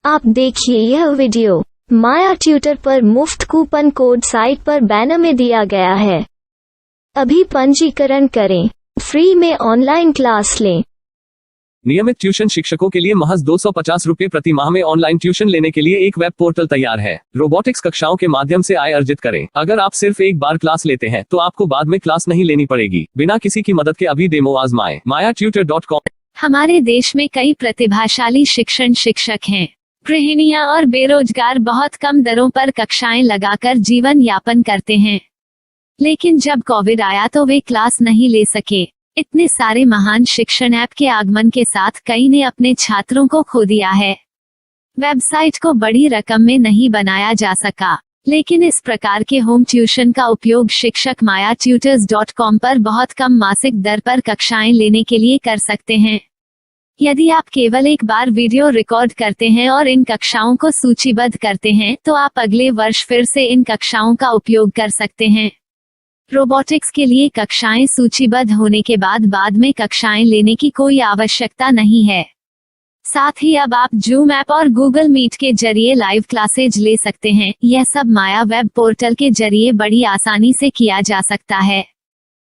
आप देखिए यह वीडियो माया ट्यूटर पर मुफ्त कूपन कोड साइट पर बैनर में दिया गया है। अभी पंजीकरण करें, फ्री में ऑनलाइन क्लास लें। नियमित ट्यूशन शिक्षकों के लिए महज 250 रुपये प्रति माह में ऑनलाइन ट्यूशन लेने के लिए एक वेब पोर्टल तैयार है। रोबोटिक्स कक्षाओं के माध्यम से आय अर्जित करें। अगर आप सिर्फ एक बार क्लास लेते हैं तो आपको बाद में क्लास नहीं लेनी पड़ेगी। बिना किसी की मदद के अभी डेमो आजमाएं। mayatutor.com। हमारे देश में कई प्रतिभाशाली शिक्षक हैं। गृहिणियां और बेरोजगार बहुत कम दरों पर कक्षाएं लगाकर जीवन यापन करते हैं, लेकिन जब कोविड आया तो वे क्लास नहीं ले सके। इतने सारे महान शिक्षण ऐप के आगमन के साथ कई ने अपने छात्रों को खो दिया है। वेबसाइट को बड़ी रकम में नहीं बनाया जा सका, लेकिन इस प्रकार के होम ट्यूशन का उपयोग शिक्षक mayatutors.com पर बहुत कम मासिक दर पर कक्षाएं लेने के लिए कर सकते हैं। यदि आप केवल एक बार वीडियो रिकॉर्ड करते हैं और इन कक्षाओं को सूचीबद्ध करते हैं तो आप अगले वर्ष फिर से इन कक्षाओं का उपयोग कर सकते हैं। रोबोटिक्स के लिए कक्षाएं सूचीबद्ध होने के बाद में कक्षाएं लेने की कोई आवश्यकता नहीं है। साथ ही अब आप जूम ऐप और गूगल मीट के जरिए लाइव क्लासेज ले सकते हैं। यह सब माया वेब पोर्टल के जरिए बड़ी आसानी से किया जा सकता है।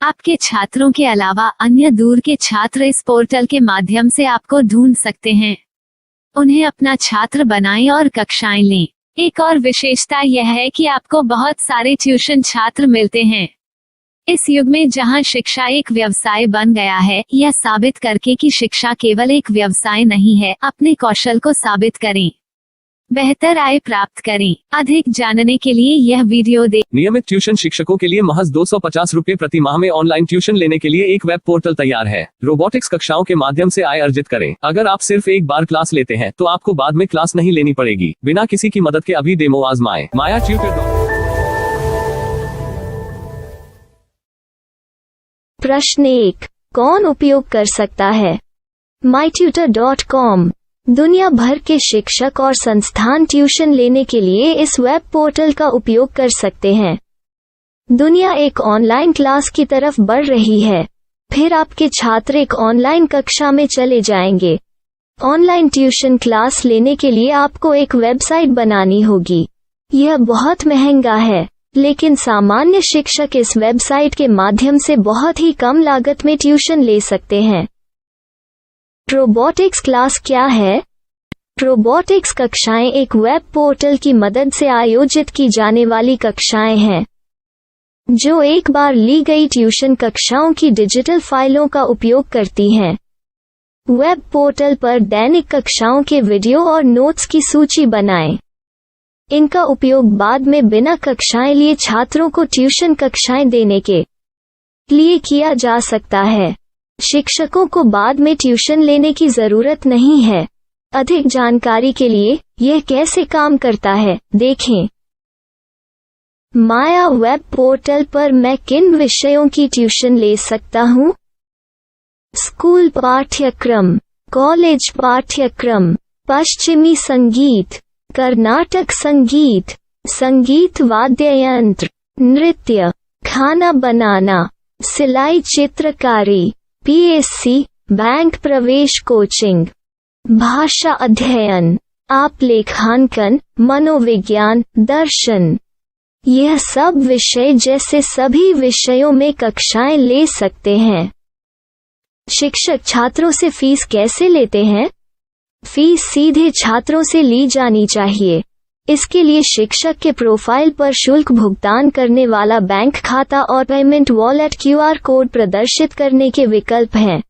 आपके छात्रों के अलावा अन्य दूर के छात्र इस पोर्टल के माध्यम से आपको ढूंढ सकते हैं। उन्हें अपना छात्र बनाएं और कक्षाएं लें। एक और विशेषता यह है कि आपको बहुत सारे ट्यूशन छात्र मिलते हैं। इस युग में जहां शिक्षा एक व्यवसाय बन गया है, यह साबित करके कि शिक्षा केवल एक व्यवसाय नहीं है, अपने कौशल को साबित करें, बेहतर आय प्राप्त करें। अधिक जानने के लिए यह वीडियो देखें। नियमित ट्यूशन शिक्षकों के लिए महज 250 रुपये प्रति माह में ऑनलाइन ट्यूशन लेने के लिए एक वेब पोर्टल तैयार है। रोबोटिक्स कक्षाओं के माध्यम से आय अर्जित करें। अगर आप सिर्फ एक बार क्लास लेते हैं तो आपको बाद में क्लास नहीं लेनी पड़ेगी। बिना किसी की मदद के अभी डेमो आजमाएं। mayatutor.com। प्रश्न 1, कौन उपयोग कर सकता है? mytutor.com। दुनिया भर के शिक्षक और संस्थान ट्यूशन लेने के लिए इस वेब पोर्टल का उपयोग कर सकते हैं। दुनिया एक ऑनलाइन क्लास की तरफ बढ़ रही है। फिर आपके छात्र एक ऑनलाइन कक्षा में चले जाएंगे। ऑनलाइन ट्यूशन क्लास लेने के लिए आपको एक वेबसाइट बनानी होगी। यह बहुत महंगा है, लेकिन सामान्य शिक्षक इस वेबसाइट के माध्यम से बहुत ही कम लागत में ट्यूशन ले सकते हैं। रोबोटिक्स क्लास क्या है? रोबोटिक्स कक्षाएं एक वेब पोर्टल की मदद से आयोजित की जाने वाली कक्षाएं हैं, जो एक बार ली गई ट्यूशन कक्षाओं की डिजिटल फाइलों का उपयोग करती हैं। वेब पोर्टल पर दैनिक कक्षाओं के वीडियो और नोट्स की सूची बनाएं। इनका उपयोग बाद में बिना कक्षाएं लिए छात्रों को ट्यूशन कक्षाएं देने के लिए किया जा सकता है। शिक्षकों को बाद में ट्यूशन लेने की जरूरत नहीं है। अधिक जानकारी के लिए यह कैसे काम करता है, देखें। माया वेब पोर्टल पर मैं किन विषयों की ट्यूशन ले सकता हूँ? स्कूल पाठ्यक्रम, कॉलेज पाठ्यक्रम, पश्चिमी संगीत, कर्नाटक संगीत, संगीत वाद्य यंत्र, नृत्य, खाना बनाना, सिलाई चित्रकारी, PSC, बैंक प्रवेश कोचिंग, भाषा अध्ययन, आप लेखांकन, मनोविज्ञान, दर्शन। यह सब विषय जैसे सभी विषयों में कक्षाएं ले सकते हैं। शिक्षक छात्रों से फीस कैसे लेते हैं? फीस सीधे छात्रों से ली जानी चाहिए। इसके लिए शिक्षक के प्रोफाइल पर शुल्क भुगतान करने वाला बैंक खाता और पेमेंट वॉलेट QR कोड प्रदर्शित करने के विकल्प हैं।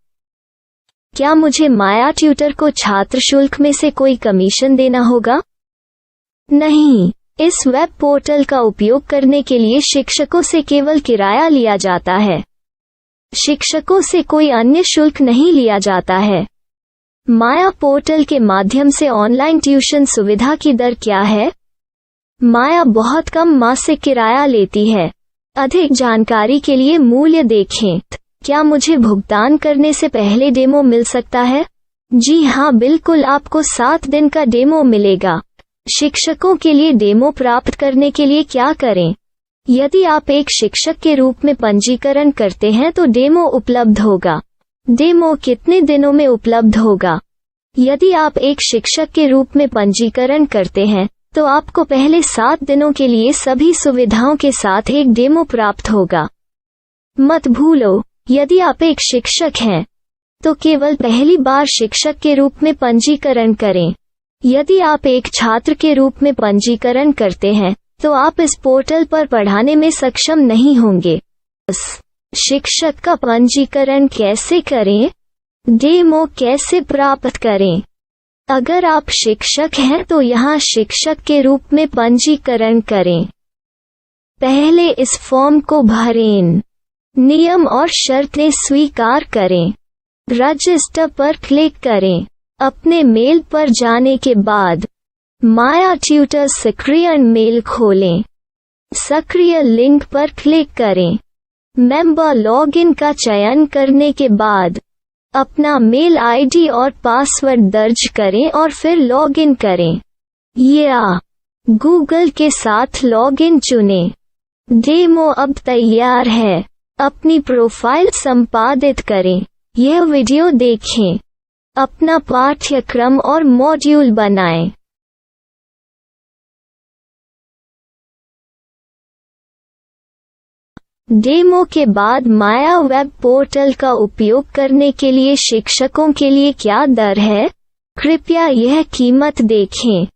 क्या मुझे माया ट्यूटर को छात्र शुल्क में से कोई कमीशन देना होगा? नहीं, इस वेब पोर्टल का उपयोग करने के लिए शिक्षकों से केवल किराया लिया जाता है। शिक्षकों से कोई अन्य शुल्क नहीं लिया जाता है। माया पोर्टल के माध्यम से ऑनलाइन ट्यूशन सुविधा की दर क्या है? माया बहुत कम मासिक किराया लेती है। अधिक जानकारी के लिए मूल्य देखें। क्या मुझे भुगतान करने से पहले डेमो मिल सकता है? जी हाँ, बिल्कुल, आपको 7 दिन का डेमो मिलेगा। शिक्षकों के लिए डेमो प्राप्त करने के लिए क्या करें? यदि आप एक शिक्षक के रूप में पंजीकरण करते हैं तो डेमो उपलब्ध होगा। डेमो कितने दिनों में उपलब्ध होगा? यदि आप एक शिक्षक के रूप में पंजीकरण करते हैं तो आपको पहले 7 दिनों के लिए सभी सुविधाओं के साथ एक डेमो प्राप्त होगा। मत भूलो, यदि आप एक शिक्षक हैं तो केवल पहली बार शिक्षक के रूप में पंजीकरण करें। यदि आप एक छात्र के रूप में पंजीकरण करते हैं तो आप इस पोर्टल पर पढ़ाने में सक्षम नहीं होंगे। शिक्षक का पंजीकरण कैसे करें? डेमो कैसे प्राप्त करें? अगर आप शिक्षक हैं तो यहाँ शिक्षक के रूप में पंजीकरण करें। पहले इस फॉर्म को भरें। नियम और शर्तें स्वीकार करें। रजिस्टर पर क्लिक करें। अपने मेल पर जाने के बाद माया ट्यूटर सक्रिय मेल खोलें। सक्रिय लिंक पर क्लिक करें। मेंबर लॉगिन का चयन करने के बाद अपना मेल आईडी और पासवर्ड दर्ज करें और फिर लॉगिन करें या गूगल के साथ लॉगिन चुनें। डेमो अब तैयार है। अपनी प्रोफाइल संपादित करें। यह वीडियो देखें। अपना पाठ्यक्रम और मॉड्यूल बनाएं। डेमो के बाद माया वेब पोर्टल का उपयोग करने के लिए शिक्षकों के लिए क्या दर है? कृपया यह कीमत देखें।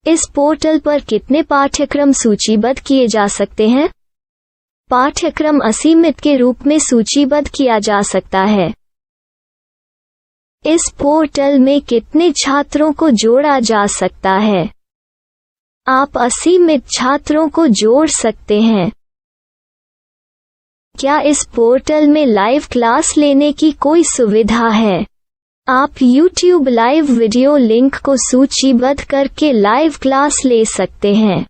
इस पोर्टल पर कितने पाठ्यक्रम सूचीबद्ध किए जा सकते हैं? पाठ्यक्रम असीमित के रूप में सूचीबद्ध किया जा सकता है। इस पोर्टल में कितने छात्रों को जोड़ा जा सकता है? आप असीमित छात्रों को जोड़ सकते हैं। क्या इस पोर्टल में लाइव क्लास लेने की कोई सुविधा है? आप YouTube लाइव वीडियो लिंक को सूचीबद्ध करके लाइव क्लास ले सकते हैं।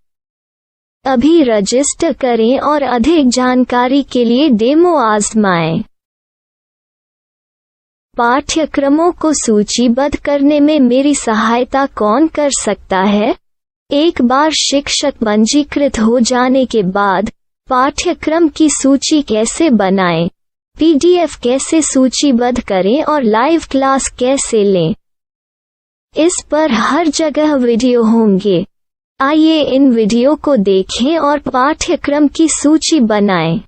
अभी रजिस्टर करें और अधिक जानकारी के लिए डेमो आजमाएं। पाठ्यक्रमों को सूचीबद्ध करने में मेरी सहायता कौन कर सकता है? एक बार शिक्षक पंजीकृत हो जाने के बाद पाठ्यक्रम की सूची कैसे बनाएं, PDF कैसे सूचीबद्ध करें और लाइव क्लास कैसे लें, इस पर हर जगह वीडियो होंगे। आइए इन वीडियो को देखें और पाठ्यक्रम की सूची बनाएं।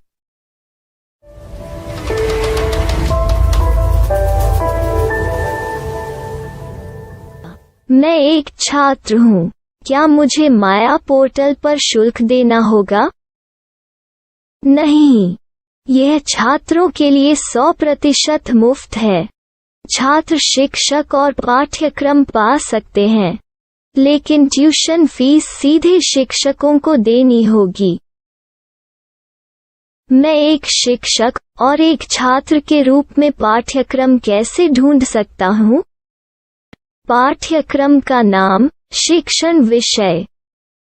मैं एक छात्र हूँ। क्या मुझे माया पोर्टल पर शुल्क देना होगा? नहीं, यह छात्रों के लिए 100% मुफ्त है। छात्र शिक्षक और पाठ्यक्रम पा सकते हैं, लेकिन ट्यूशन फीस सीधे शिक्षकों को देनी होगी। मैं एक शिक्षक और एक छात्र के रूप में पाठ्यक्रम कैसे ढूंढ सकता हूँ? पाठ्यक्रम का नाम, शिक्षण विषय,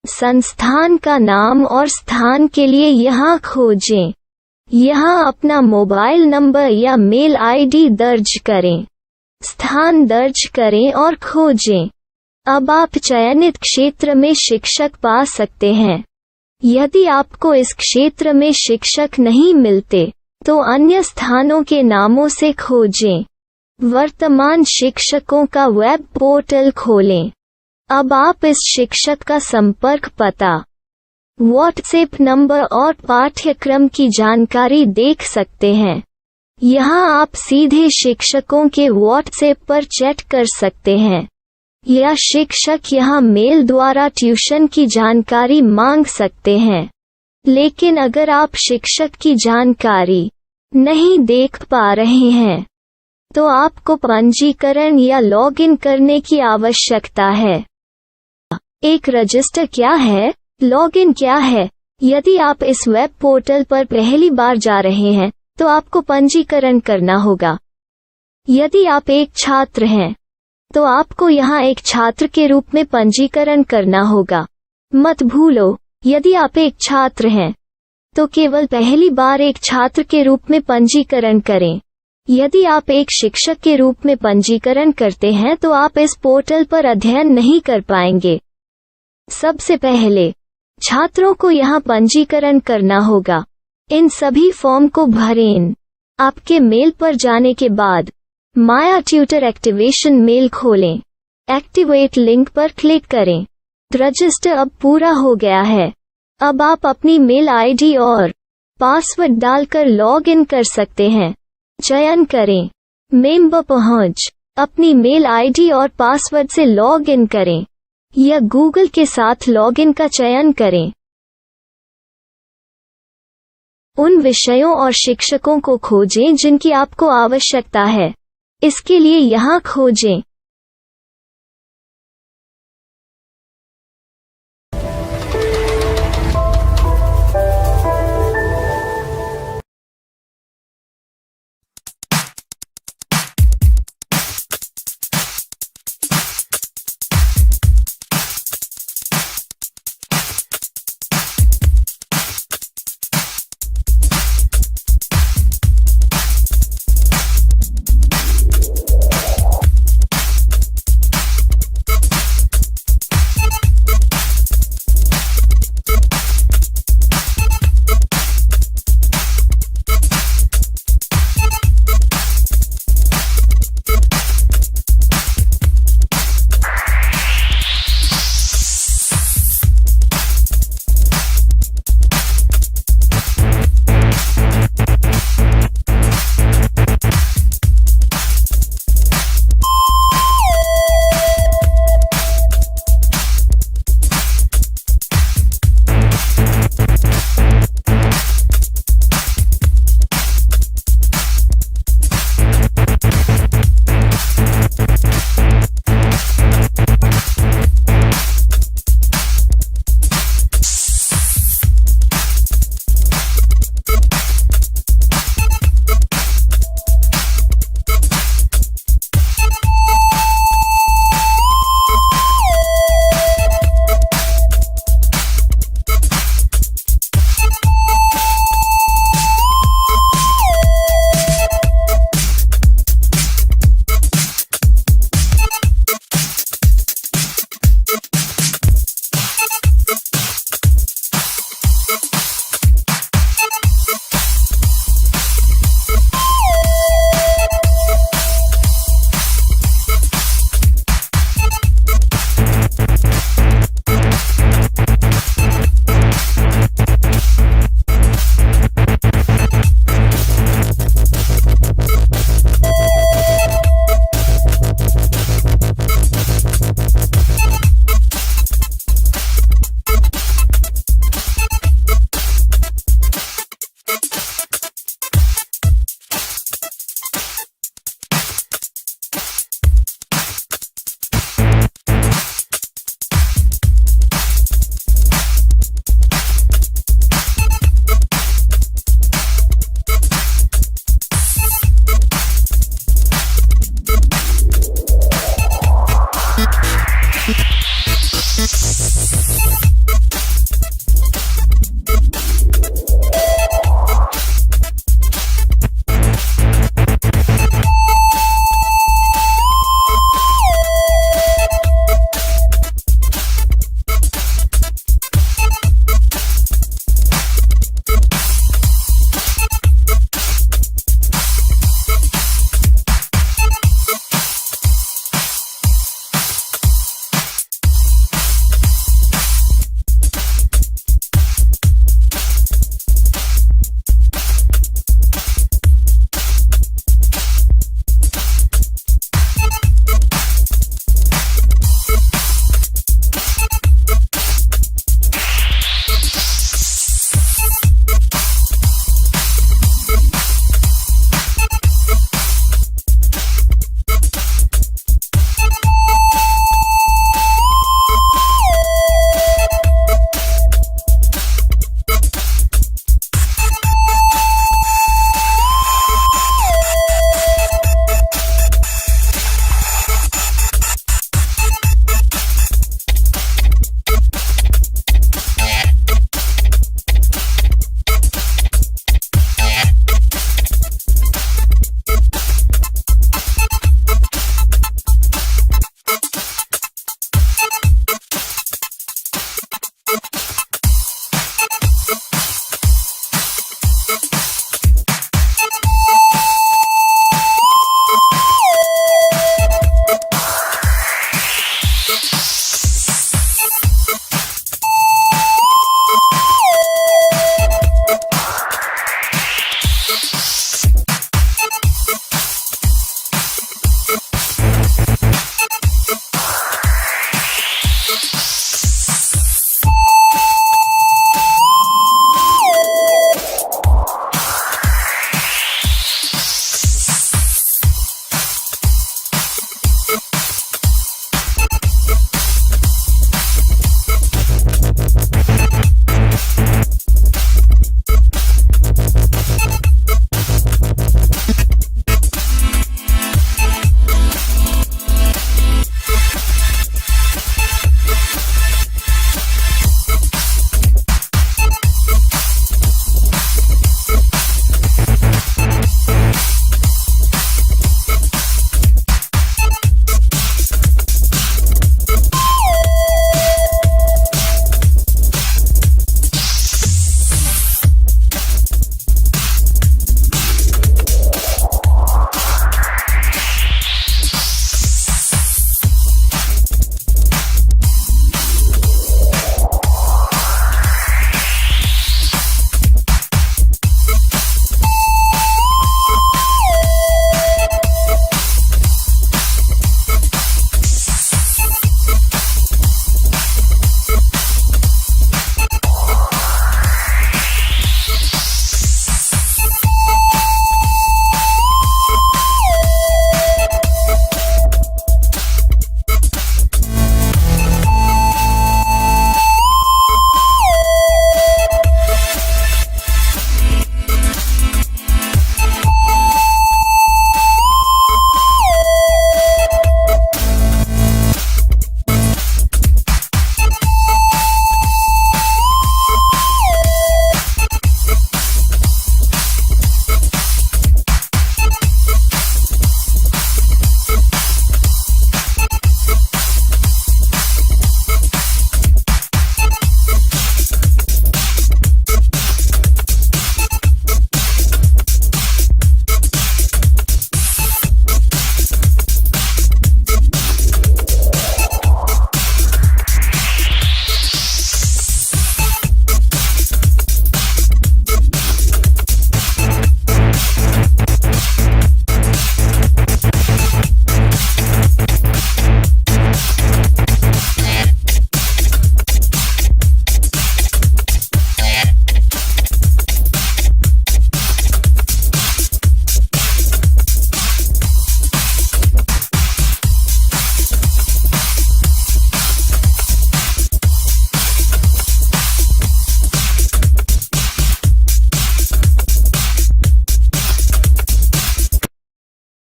संस्थान का नाम और स्थान के लिए यहाँ खोजें। यहाँ अपना मोबाइल नंबर या मेल आईडी दर्ज करें। स्थान दर्ज करें और खोजें। अब आप चयनित क्षेत्र में शिक्षक पा सकते हैं। यदि आपको इस क्षेत्र में शिक्षक नहीं मिलते तो अन्य स्थानों के नामों से खोजें। वर्तमान शिक्षकों का वेब पोर्टल खोलें। अब आप इस शिक्षक का संपर्क पता, व्हाट्सएप नंबर और पाठ्यक्रम की जानकारी देख सकते हैं। यहाँ आप सीधे शिक्षकों के व्हाट्सएप पर चैट कर सकते हैं या शिक्षक यहाँ मेल द्वारा ट्यूशन की जानकारी मांग सकते हैं। लेकिन अगर आप शिक्षक की जानकारी नहीं देख पा रहे हैं तो आपको पंजीकरण या लॉगिन करने की आवश्यकता है। एक रजिस्टर क्या है? लॉगिन क्या है? यदि आप इस वेब पोर्टल पर पहली बार जा रहे हैं तो आपको पंजीकरण करना होगा। यदि आप एक छात्र हैं तो आपको यहाँ एक छात्र के रूप में पंजीकरण करना होगा। मत भूलो, यदि आप एक छात्र हैं तो केवल पहली बार एक छात्र के रूप में पंजीकरण करें। यदि आप एक शिक्षक के रूप में पंजीकरण करते हैं तो आप इस पोर्टल पर अध्ययन नहीं कर पाएंगे। सबसे पहले छात्रों को यहाँ पंजीकरण करना होगा। इन सभी फॉर्म को भरें। आपके मेल पर जाने के बाद माया ट्यूटर एक्टिवेशन मेल खोलें। एक्टिवेट लिंक पर क्लिक करें। रजिस्टर अब पूरा हो गया है। अब आप अपनी मेल आईडी और पासवर्ड डालकर लॉग इन कर सकते हैं। चयन करें मेंबर पहुंच। अपनी मेल आईडी और पासवर्ड से लॉग इन करें या गूगल के साथ लॉग इन का चयन करें। उन विषयों और शिक्षकों को खोजें जिनकी आपको आवश्यकता है। इसके लिए यहाँ खोजें।